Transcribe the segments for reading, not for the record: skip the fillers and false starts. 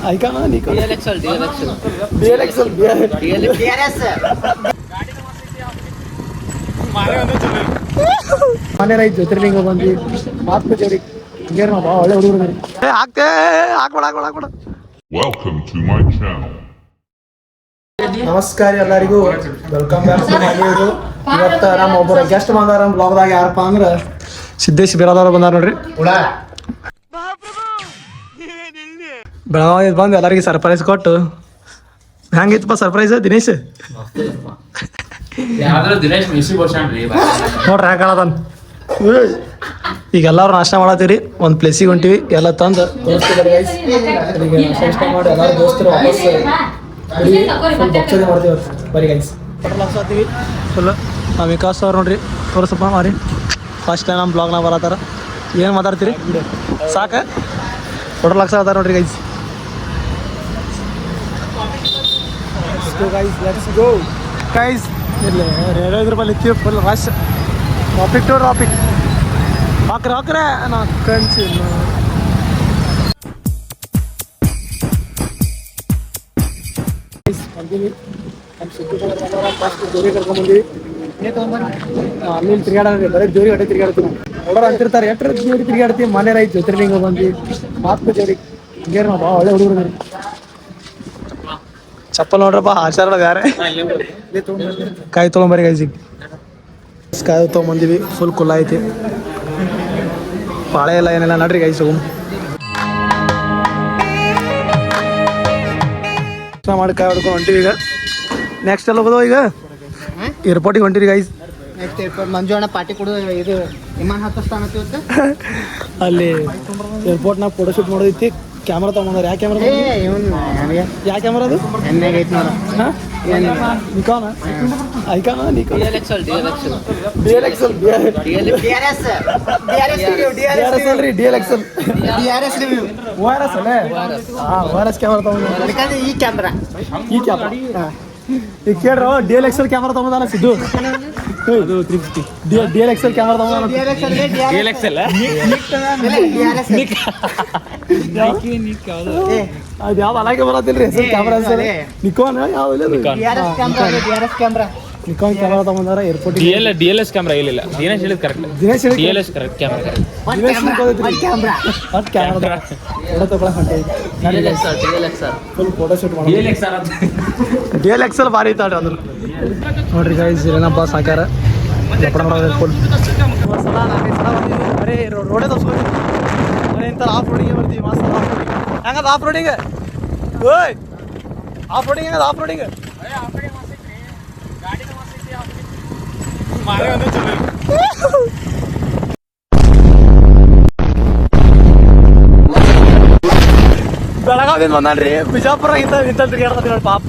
ऐका ना निको ಮನೆ ರೈತ ಜ್ಯೋತಿರ್ಲಿಂಗ ಬಂದು ಮಾತು ಜೋಡಿ ಹಿಂಗೇನು ಬಾ ಒಳ್ಳೆ ಹುಡುಗರು ಹಾಕ್ತೆ ಹಾಕ್ಬೇಡ. Welcome to my channel. ನಮಸ್ಕಾರ ಎಲ್ಲರಿಗೂ, welcome back to my video. ಇವತ್ತು ನಮ್ಮ ಒಬ್ಬರು ಗೆಸ್ಟ್ ಬಂದಾರ ನಮ್ಮ ಬ್ಲಾಗ್ದಾಗ. ಯಾರಪ್ಪ ಅಂದ್ರೆ ಸಿದ್ದೇಶ್ ಬಿರಾದವ್ರು ಬಂದಾರ ನೋಡ್ರಿ. ಬೆಳಗಾವಿ ಬಂದು ಎಲ್ಲರಿಗೆ ಸರ್ಪ್ರೈಸ್ ಕೊಟ್ಟು ಹೆಂಗಿತ್ತಪ್ಪ ಸರ್ಪ್ರೈಸ್ ದಿನೇಶ್? ನೋಡ್ರಿ ಯಾಕೆ ಹೇಳದನ್. ಈಗ ಎಲ್ಲರೂ ನಾಷ್ಟ ಮಾಡತ್ತೀವಿ, ಒಂದು ಪ್ಲೇಸಿಗೆ ಹೊಂಟಿವಿ. ಎಲ್ಲ ತಂದು ತೋರಿಸ್ತಿದ್ದಾರೆ ಗೈಸ್. ನಾಷ್ಟ ಮಾಡಿ ಎಲ್ಲರೂ ದೋಸ್ತರು ವಾಪಸ್ ಮಾಡ್ತೀವಿ ಬರೀ ಗೈಸ್. ಹಾಕ್ತೀವಿ ಫುಲ್. ನಾವು ವಿಕಾಸ್ ಅವ್ರು ನೋಡ್ರಿ ತೋರಿಸಪ್ಪ ಮಾರಿ. ಫಸ್ಟ್ ಟೈಮ್ ನಮ್ಮ ಬ್ಲಾಗ್ನಾಗ ಬರತ್ತಾರ. ಏನು ಮಾತಾಡ್ತೀರಿ ಸಾಕ? ಟೋಟಲ್ ಲಕ್ಷ ಅದಾರ ನೋಡ್ರಿ ಗೈಸ್. ಗೈಸ್ ಇಲ್ಲಿ 25 ರೂಪಾಯಿ ಇತ್ತೀವಿ. Full rush. Traffic to traffic. ಹಾಕ್ರೆ ನಾ ಕಣ್ಸಿ ಬಂದೀವಿ. ನಮ್ಮ ಫಸ್ಟ್ ಜೋರಿ ಕರ್ಕೊಂಡ್ಬಂದೀವಿ. ಅಲ್ಲಿ ತಿರ್ಗಾಡ್ರಿ, ಬರೀ ಜೋರಿ ಹೊಟ್ಟೆ ತಿರ್ಗಾಡ್ತೀವಿ. ನೋಡೋರು ಅಂತಿರ್ತಾರೆ ಎಟ್ರ ಜೋರಿ ತಿರ್ಗಾಡ್ತೀವಿ. ಮನೆ ರೈತ ಜ್ಯೋತಿರ್ಲಿಂಗ ಬಂದು ಮಾತು ಜೋರಿ ಹಿಂಗೇನು ನಾವು ಭಾಳ ಒಳ್ಳೆ ಹುಡುಗರು. ಚಪ್ಪಲ್ ನೋಡ್ರಪ್ಪ ಆಚಾರ ಯಾರೇ ಕಾಯಿ ತೊಗೊಂಬರಿ ಗೈಸಿಗೆ. ಕಾಯಿ ತೊಗೊಂಬಂದಿವಿ. ಫುಲ್ ಕುಲ್ಲ ಐತಿ. ಬಾಳೆ ಎಲ್ಲ ಏನೆಲ್ಲ ನಡ್ರಿ ಗೈಸ್. ಮಾಡಿ ಕಾಯಿ ಹೊಡ್ಕೊಂಡು ಹೊಂಟಿವಿ. ಈಗ ನೆಕ್ಸ್ಟ್ ಎಲ್ಲ ಹೋಗೋದು ಈಗ ಏರ್ಪೋರ್ಟಿಗೆ ಹೊಂಟಿರಿ ಗೈಸ್. ನೆಕ್ಸ್ಟ್ ಏರ್ಪೋರ್ಟ್ ಮಂಜುವಣ್ಣ ಪಾರ್ಟಿ ಕೊಡು. ಇದು ವಿಮಾನ ಹತ್ತಿಸ್ತಾನ ಅಲ್ಲಿ ಏರ್ಪೋರ್ಟ್ನಾಗ ಫೋಟೋ ಶೂಟ್ ಮಾಡೋದೈತಿ. ಕ್ಯಾಮ್ರಾ ತಗೊಂಡ್ರೆ ಯಾವ ಕ್ಯಾಮ್ರಾ? ಯಾವ ಕ್ಯಾಮ್ರಾ ಅದು? ನಿಕೋನ ಐಕಾನ ನಿಕೋ DLXL ಅಲ್ರಿ DLXL ORS ಅಲ್ಲೇ. ORS ಕ್ಯಾಮ್ರಾ ತಗೊಂಡು ಈ ಕ್ಯಾಮ್ರಾ ಈಗ ಕೇಳ್ರ DLXL ಕ್ಯಾಮ್ರಾ ತಗೊಂಡಾನ ಸಿದ್ದು. DLXL ಕ್ಯಾಮ್ರಾ ತಗೊಂಡಾನ. ಅದು ಯಾವ್ದು ಅಲಾಗೆ ಬರತ್ತಿಲ್ರಿ ಹೆಸರು ಕ್ಯಾಮ್ರಾ ಹೆಸರು ನಿಕೋನ್. ಯಾವ್ದು ನಿಕೋನ್ ಕ್ಯಾಮ್ರಾ ತಗೊಂಡಾರ ಏರ್ಪೋರ್ಟ್. DLS ಕ್ಯಾಮ್ರಾ ಇಲ್ಲ. ದಿನೇಶ್ ಹೇಳಿದ್ correct. DLS correct camera. Camera photo ತಗೊಳಕ್ ಹೊಂಟೇವಿ. ಫುಲ್ ಫೋಟೋ ಶೂಟ್ ಮಾಡಿ. DLXL ಭಾರಿ ಇತ್ತಾಳ್ರಿ ಅದ್ರ. ನೋಡ್ರಿ ಗೈಸ್ ಏನಪ್ಪ ಸಾಕ್ಯಾರ ಎಪ್ಪಡ ಮಾಡೋದು ಫುಲ್. ಸಲ 4 ಸಲ ಬಂದಿದ್ದೀವಿ. ಬರೀ ರೋಡೇ ತೋರಿಸ್ಕೊತೀವಿ. ಬರೀ ಇಂಥ ಆಫ್ ರೋಡಿಂಗ್ ಬರ್ತೀವಿ. ಮಸ್ತ್ ಆಫ್ ರೋಡಿಂಗ್. ಹೆಂಗದ ಆಫ್ ರೋಡಿಂಗ್? ಓಯ್ ಆಫ್ ರೋಡಿಂಗ್ ಹೆಂಗದ? ಆಫ್ ರೋಡಿಂಗ್ ಬೆಳಗಾವಿಂದ ಬಂದಾನ್ರಿ. ಬಿಜಾಪುರ ಇಂಥ ತಿರ್ಗಾಡ್ತೀವಿ ನೋಡಿ ಪಾಪ.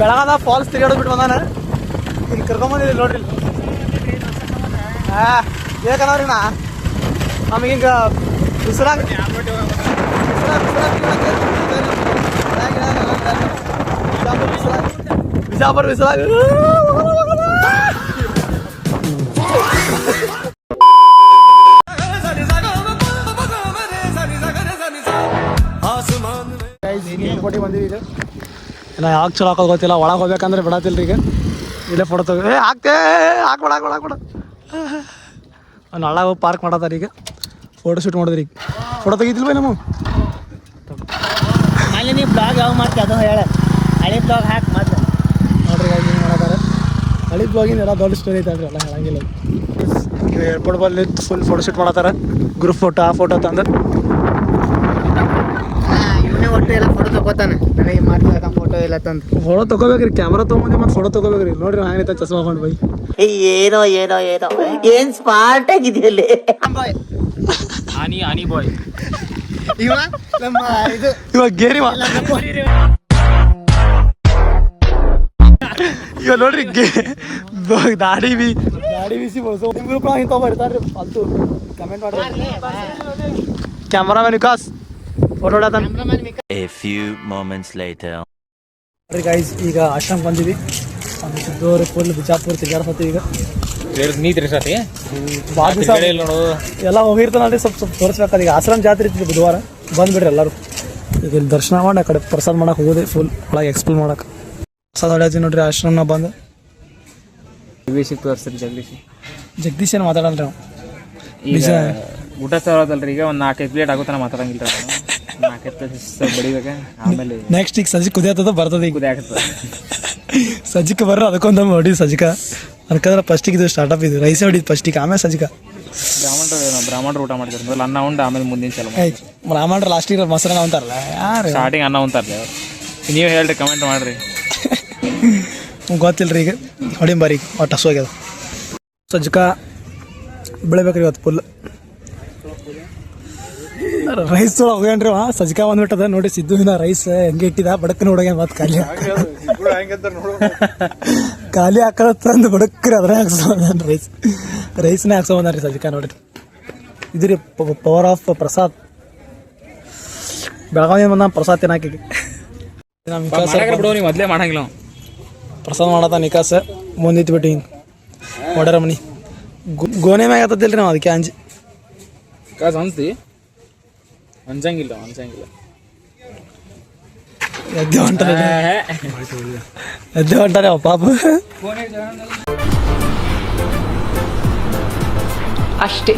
ಬೆಳಗಾದ ಫಾಲ್ಸ್ ತಿರ್ಗಾಡೋದು ಬಿಟ್ಟು ಬಂದಾನ. ಈಗ ಕರ್ಕೊಂಬಂದಿದ್ದೀವಿ ನೋಡ್ರಿ. ಬೇಕನ್ನೋರಿ ನಾ ನಮಗೀಗ ಬಿಸಿಲಾಗ ಬಿಜಾಪುರ ಬಿಸಿಲಾಗ ಏರ್ಪೋರ್ಟಿಗೆ ಬಂದೀವಿ. ಈಗ ಇಲ್ಲ ಯಾಕೆ ಚಲೋ ಹಾಕೋದು ಗೊತ್ತಿಲ್ಲ. ಒಳಗೆ ಹೋಗ್ಬೇಕಂದ್ರೆ ಬಿಡತ್ತಿಲ್ರಿ. ಈಗ ಇಲ್ಲೇ ಫೋಟೋ ತಗೋ ಹಾಕ್ಬೇಡ. ನಾಳೆ ಹೋಗಿ ಪಾರ್ಕ್ ಮಾಡತ್ತಾರ. ಈಗ ಫೋಟೋ ಶೂಟ್ ಮಾಡಿದ್ರಿ. ಈಗ ಫೋಟೋ ತೆಗಿತಿಲ್ ಬೈ ನಮ್ಮ ಅಲ್ಲಿ ನೀವು ಬ್ಲಾಗ್ ಯಾವ ಮಾಡ್ತೀವಿ ಅದು ಹೇಳ. ಹಳೆ ಬ್ಲಾಗ್ ಹಾಕಿ ಮತ್ತೆ ನೋಡ್ರಿ ಏನು ಮಾಡತ್ತಾರ. ಹಳಿ ಬ್ಲಾಗಿನ ಎಲ್ಲ ದೊಡ್ಡ ಸ್ಟೋರಿ ಐತಲ್ರಿ. ಎಲ್ಲ ಹೇಳಂಗಿಲ್ಲ. ಈಗ ಏರ್ಪೋರ್ಟ್ ಬಲ್ಲಿ ಫುಲ್ ಫೋಟೋ ಶೂಟ್ ಮಾಡತ್ತಾರ. ಗ್ರೂಪ್ ಫೋಟೋ ಆ ಫೋಟೋ ತಂದು ಇವನೇ ಒಟ್ಟು ಎಲ್ಲ ಫೋಟೋ ತಗೋತಾನೆ. ನನಗೆ ಮಾಡ್ತಿದ್ದ ಫೋಟೋ ಎಲ್ಲ ತಂದು ಫೋಟೋ ತಗೋಬೇಕ್ರಿ. ಕ್ಯಾಮ್ರಾ ತೊಗೊಂಡು ಮತ್ತೆ ಫೋಟೋ ತಗೋಬೇಕ್ರಿ. ನೋಡ್ರಿ ಹಂಗೈತೆ ಚಸ್ಮಾ ಹಾಕೊಂಡು ಬೈ. ಏನೋ ಏನ್ ಸ್ಮಾರ್ಟ್ ಆಗಿದೆಯಲ್ಲಿ ಆನಿ ಬಾಯ್ ಇವಾಗ ಗೇರಿ ಈಗ ನೋಡ್ರಿ ದಾಡಿ ಬಿಸಿ ಇಂಥ ಬರ್ತಾರ್ರಿ ಫಾಲ್ತು. ಕಮೆಂಟ್ ಮಾಡ್ರಿ. ಕ್ಯಾಮ್ರಾಮನ್ ವಿಕಾಸ್ ಫೋಟೋ ಹೊಡತಾನ. A few moments later. Guys ಈಗ ಆಶ್ರಮ ಬಂದಿವಿ. ಸಿದ್ದೂರು ಫುಲ್ ಬಿಜಾಪುರ ತಿರ್ಗಾಡ್ಸತ್ತೀವಿ. ಈಗ ಭಾಳ ದಿವಸ ಎಲ್ಲ ಹೋಗಿರ್ತಾನಲ್ರಿ. ಸ್ವಲ್ಪ ತೋರಿಸ್ಬೇಕಾದ. ಈಗ ಆಶ್ರಮ ಜಾತ್ರೆ ಇರ್ತಿದ್ವಿ ಬುಧವಾರ. ಬಂದ್ಬಿಡ್ರಿ ಎಲ್ಲರೂ. ಈಗ ಇಲ್ಲಿ ದರ್ಶನ ಮಾಡಿ ಆ ಕಡೆ ಪ್ರಸಾದ ಮಾಡಕ್ಕೆ ಹೋಗೋದೆ ಫುಲ್ ಒಳಗೆ ಎಕ್ಸ್ಪ್ಲೋರ್ ಮಾಡಕ್ಕೆ. ಪ್ರಸಾದ ಹೊಡ್ಯಾತೀವಿ ನೋಡ್ರಿ ಆಶ್ರಮ ಬಂದು. ಜಗದೀಶಿಗೆ ತೋರಿಸ್ರಿ ಜಗದೀಶ್ ಏನು ಮಾತಾಡಲ್ರಿ ನಾವು. ಈಗ ಊಟ ತರೋದಲ್ರಿ, ಈಗ ಒಂದು 4-5 ಪ್ಲೇಟ್ ಆಗೋತನ ಮಾತಾಡಂಗಿಲ್ಲ ರೀ. 4-5 ಪ್ಲೇಟ್ ಬಡಿಬೇಕ. ಆಮೇಲೆ ನೆಕ್ಸ್ಟ್ ಈಗ ಸಜ್ಜಿ ಕುದಿಯತ್ತದ ಬರ್ತದೆ. ಈಗ ಕುದಿಯಾಕತ್ತದ ಸಜ್ಜಿಗೆ ಬರ್ರ ಅದಕ್ಕೊಂದು ಹೊಡಿ ಸಜ್ಜಿಕ ಅನ್ಕಂದ್ರೆ ಫಸ್ಟಿಗೆ ಇದು ಸ್ಟಾರ್ಟಪ್ ಇದು ರೈಸೇ ಹೊಡಿದು ಫಸ್ಟಿಗೆ, ಆಮೇಲೆ ಸಜ್ಜಿಕ. ಬ್ರಾಹ್ಮಣರು ಊಟ ಮಾಡ್ತಾರೆ ಮೊದಲು ಅನ್ನ ಉಂಡು ಆಮೇಲೆ ಮುಂದಿನ ಚಲೋ. ಬ್ರಾಹ್ಮಣರು ಲಾಸ್ಟಿಗೆ ಮೊಸರನ್ನ ಅಂತಾರಲ್ಲ ಯಾರು ಸ್ಟಾರ್ಟಿಂಗ್ ಅನ್ನ ಉಂತಾರ್ರಿ ಅವ್ರು. ನೀವು ಹೇಳ್ರಿ, ಕಮೆಂಟ್ ಮಾಡಿರಿ. ಗೊತ್ತಿಲ್ಲ ರೀ. ಈಗ ಹೊಡಿ ಬಾರಿ ಒಟ್ಟು ಹಸು ಆಗ್ಯದ. ಸಜ್ಜಿಕ ಬೆಳಿಬೇಕ್ರಿ ಇವತ್ತು ಫುಲ್. ರೈಸ್ ತೊಳಗೆ ಹೋಗ್ಯಾನ್ರಿ ಸಜ್ಜಿಕ ಬಂದ್ಬಿಟ್ಟದ ನೋಡಿ. ಸಿದ್ದುವಿನ ರೈಸ್ ಹೆಂಗೆ ಇಟ್ಟಿದ ಬಡಕ್ ನೋಡ್ಯಾನ ಮತ್ತೆ ಖಾಲಿ ಹಾಕದ ತಂದು ಬಡಕ್ರಿ ಅದ್ರ ಹಾಕ್ಸೋದಾನ ರೈಸ್ನೇ ಹಾಕ್ಸೋದಾನ್ರಿ ಸಜ್ಜಿಕ ನೋಡ್ರಿ. ಇದ್ರಿ ಪವರ್ ಆಫ್ ಪ್ರಸಾದ್. ಬೆಳಗಾವಿ ಬಂದ ಪ್ರಸಾದ್ ತಿನ್ನಾಕಿ ಮೊದಲೇ ಮಾಡಂಗಿಲ್ಲ. ಪ್ರಸಾದ ಮಾಡತ್ತ ನಿಕಾಸ ಮುಂದಿತ್ತು ಬಿಟ್ಟು ಹಿಂಗೆ ಒಡರ ಮನಿ ಗೋನೆ ಮ್ಯಾಗ ಆತದಿಲ್ರಿ ನಾವು ಅದಕ್ಕೆ ಅಂಜಿ ಕಾಸು ಅನ್ಸ್ತಿ ಅನ್ಸಂಗಿಲ್ಲ ಎದ್ದೆ ಹೊಂಟಾರೆ ಅವ ಪಾಪ. ಅಷ್ಟೇ.